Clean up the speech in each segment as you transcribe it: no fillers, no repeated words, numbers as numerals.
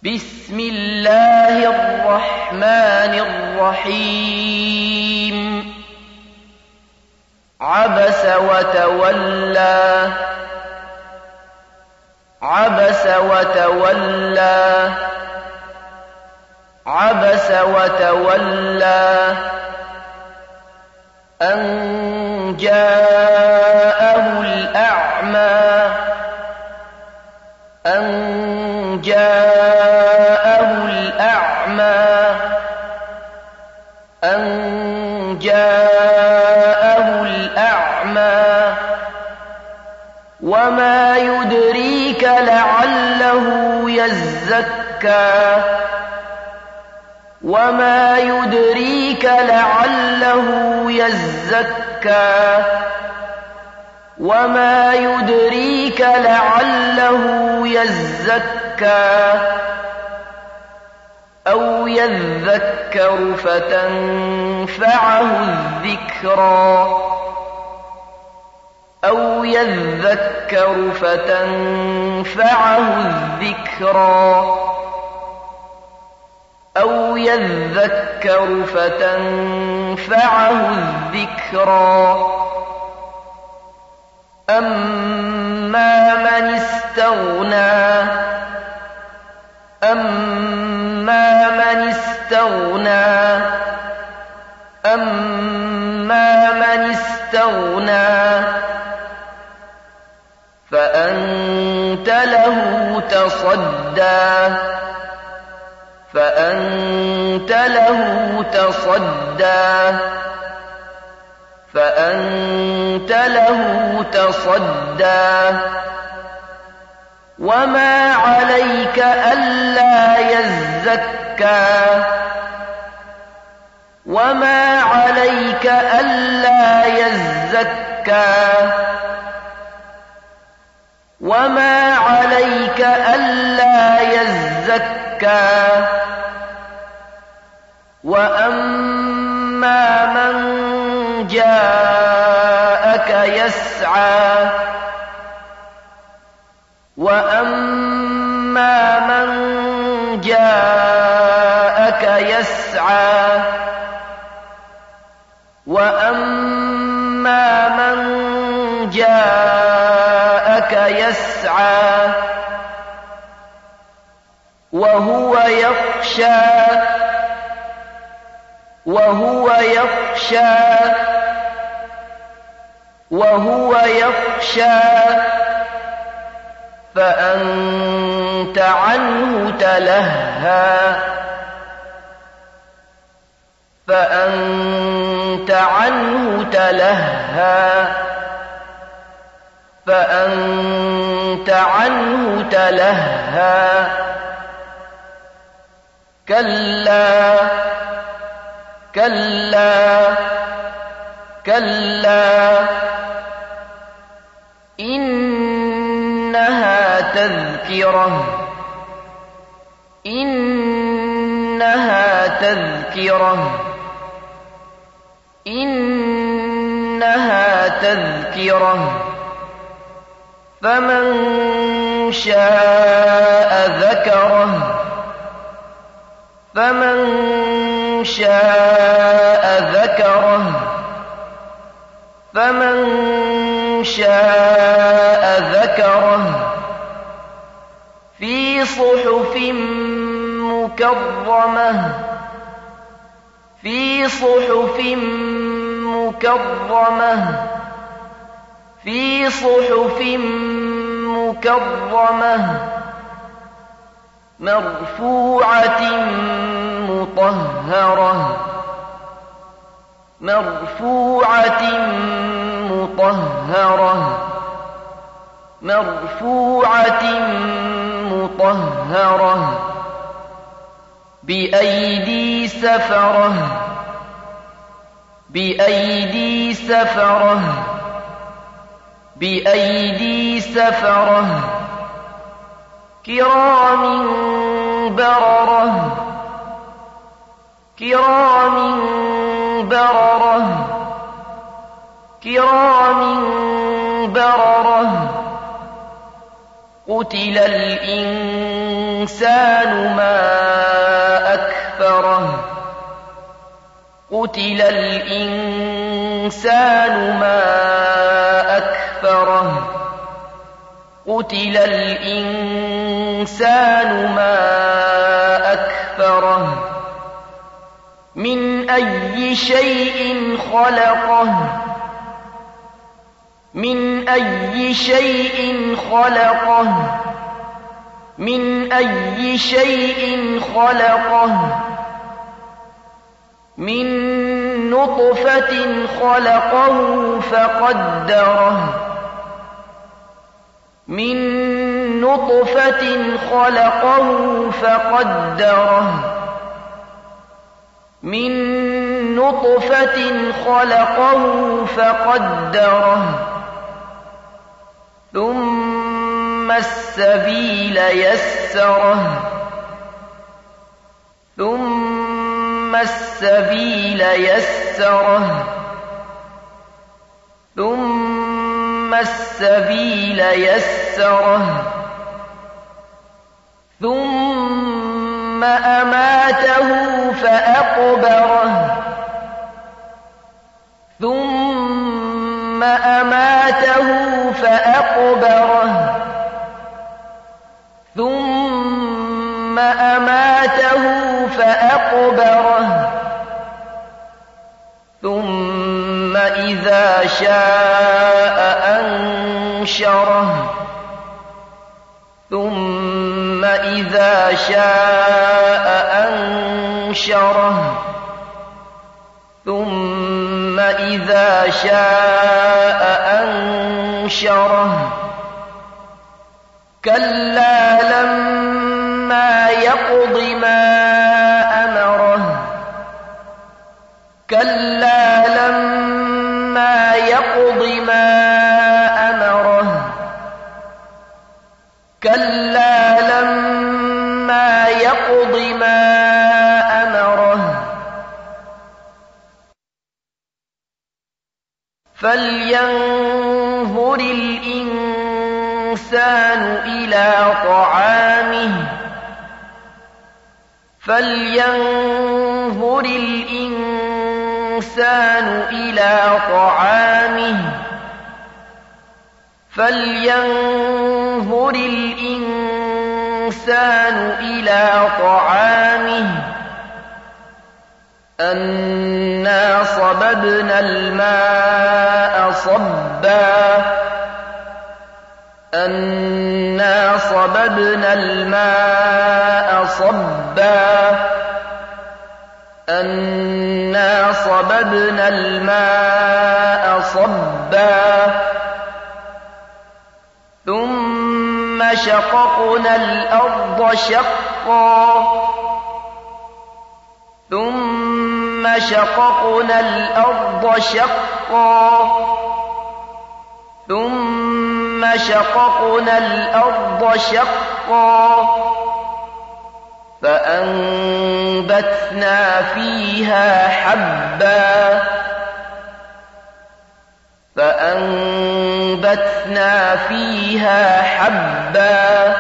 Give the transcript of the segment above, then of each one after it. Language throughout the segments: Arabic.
بسم الله الرحمن الرحيم عبس وتولى عبس وتولى عبس وتولى أن جاءه الأعمى أن جاءه الأعمى أن جاءه الأعمى وما يدريك لعله يزكى وما يدريك لعله يزكى وما يدريك لعله يزكى أو يذكر فتنفعه الذكرى أو يذكر فتنفعه الذكرى أو يذكر فتنفعه الذكرى أما من استغنى أما من استغنى أما من استغنى فأنت له تصدى فأنت له تصدى فأنت له تصدى وما عليك ألا يزكى وما عليك ألا يزكى وما عليك ألا يزكى وأما من جاءك يسعى وأما من جاءك يسعى وأما من جاءك يسعى وهو يخشى وهو يخشى وهو يخشى فأنت عنه تلهى فأنت عنه تلهى فأنت عنه تلهى كلا كلا كلا إنها تذكرة إنها تذكرة إنها تذكرة فمن شاء ذكره فمن شاء ذكره فمن شاء ذكره في صحف مكرمة في صحف مكرمة في صحف مكرمة مرفوعة مطهرة مرفوعة مطهرة مرفوعة مطهرة بأيدي سفرة بأيدي سفرة بأيدي سفرة كرام بررة كرام بررة كرام بررة قتل الإنسان الإنسان ما أكفره قتل الإنسان ما أكفره قتل الإنسان ما أكفره من أي شيء خلقه من أي شيء خلقه من أي شيء خلقه من نطفة خلقه فقدره من نطفة خلقه فقدره من نطفة خلقه فقدره ثم السبيل يسره ثم السبيل يسره ثم السبيل يسره ثم أماته فأقبره ثم أماته فأقبره ثم أماته فأقبره ثم إذا شاء أنشره ثم إذا شاء أنشره ثم إذا شاء أنشره كلا لما يقض ما أمره كلا لما يقض ما أمره كلا لما يقض ما أمره فلينظر الإنسان إلى طعامه فلينظر الإنسان إلى طعامه فلينظر الإنسان إلى طعامه أنا صببنا الماء صبا أنا صببنا الماء صبا أنا صببنا الماء صبا ثم شققنا الأرض شقا ثم شققنا الأرض شقا ثم شققنا الأرض شقا فأنبتنا فيها حبا فأنبتنا فيها حبا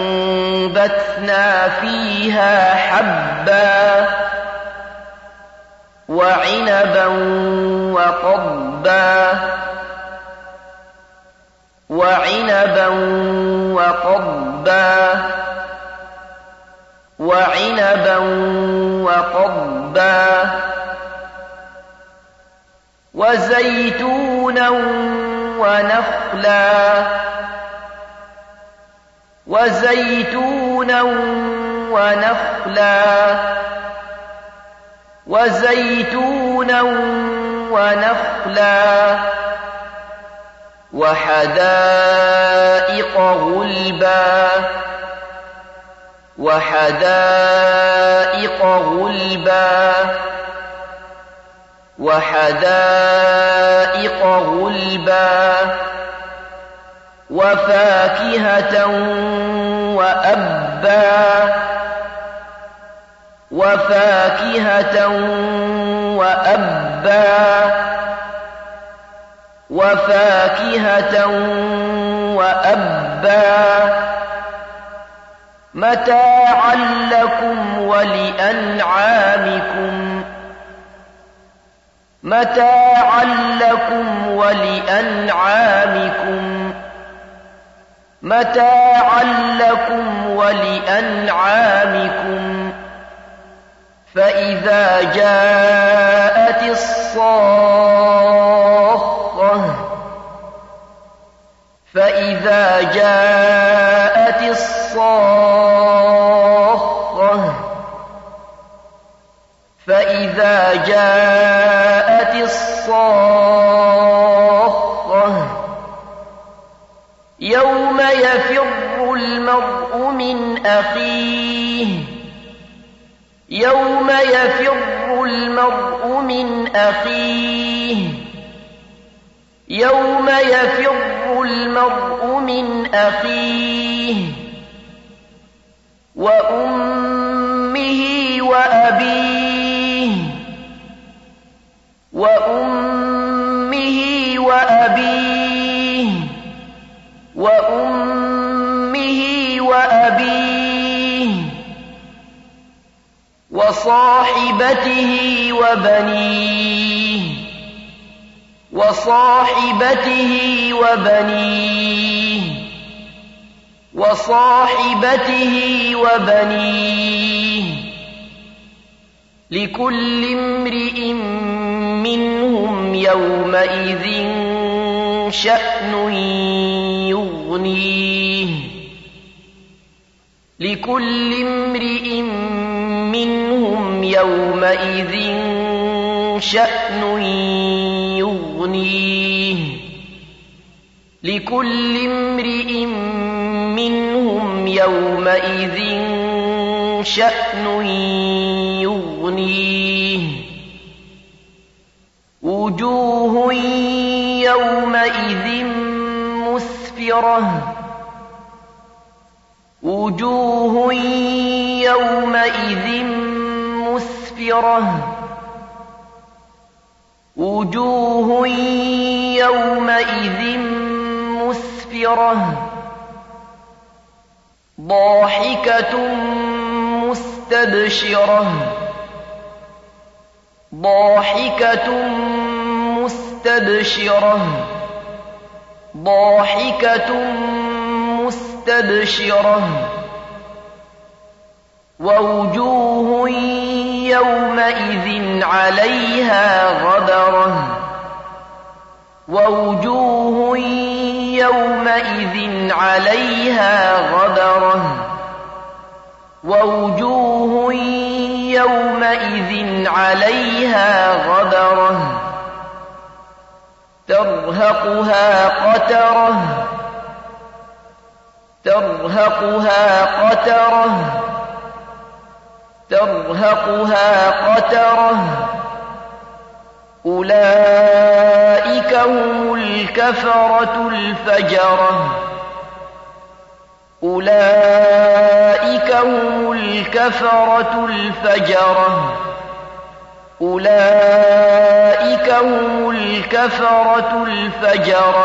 فأنبتنا فيها حبا وعنبا وقضبا وعنبا وقضبا وعنبا وقضبا وزيتونا ونخلا وزيتونا ونخلا وزيتونا ونخلا وحدائق غلبا وحدائق غلبا وحدائق غلبا وفاكهة وأبا وفاكهة وأبا وفاكهة وأبا أهبا متاعا لكم ولأنعامكم متاعا لكم ولأنعامكم متاعا لكم ولأنعامكم فإذا جاءت الصاخة فإذا جاءت الصاخة فإذا جاءت الصاخة يوم يفر المرء من أخيه يوم يفر المرء من أخيه يوم يفر المرء من أخيه وأمه وأبيه وأمه وأبيه وأمه وأبيه وصاحبته وبنيه وصاحبته وبنيه وصاحبته وبنيه لكل امرئ منهم يومئذ شأن يغنيه لكل امرئ منهم يومئذ شأن يغنيه لكل امرئ منهم يومئذ شأن يغنيه وجوه يومئذ مسفرة وجوه يومئذ مسفرة وجوه يومئذ مسفرة ضاحكة مستبشرة ضاحكة مستبشرة ضاحكة مستبشرة ووجوه يومئذ عليها غبرة ووجوه يومئذ عليها غبرة ووجوه يومئذ عليها غبرة ترهقها قترة ترهقها قترة ترهقها قترة أولئك هم الكفرة الفجرة أولئك هم الكفرة الفجرة أولئك هم الكفرة الفجرة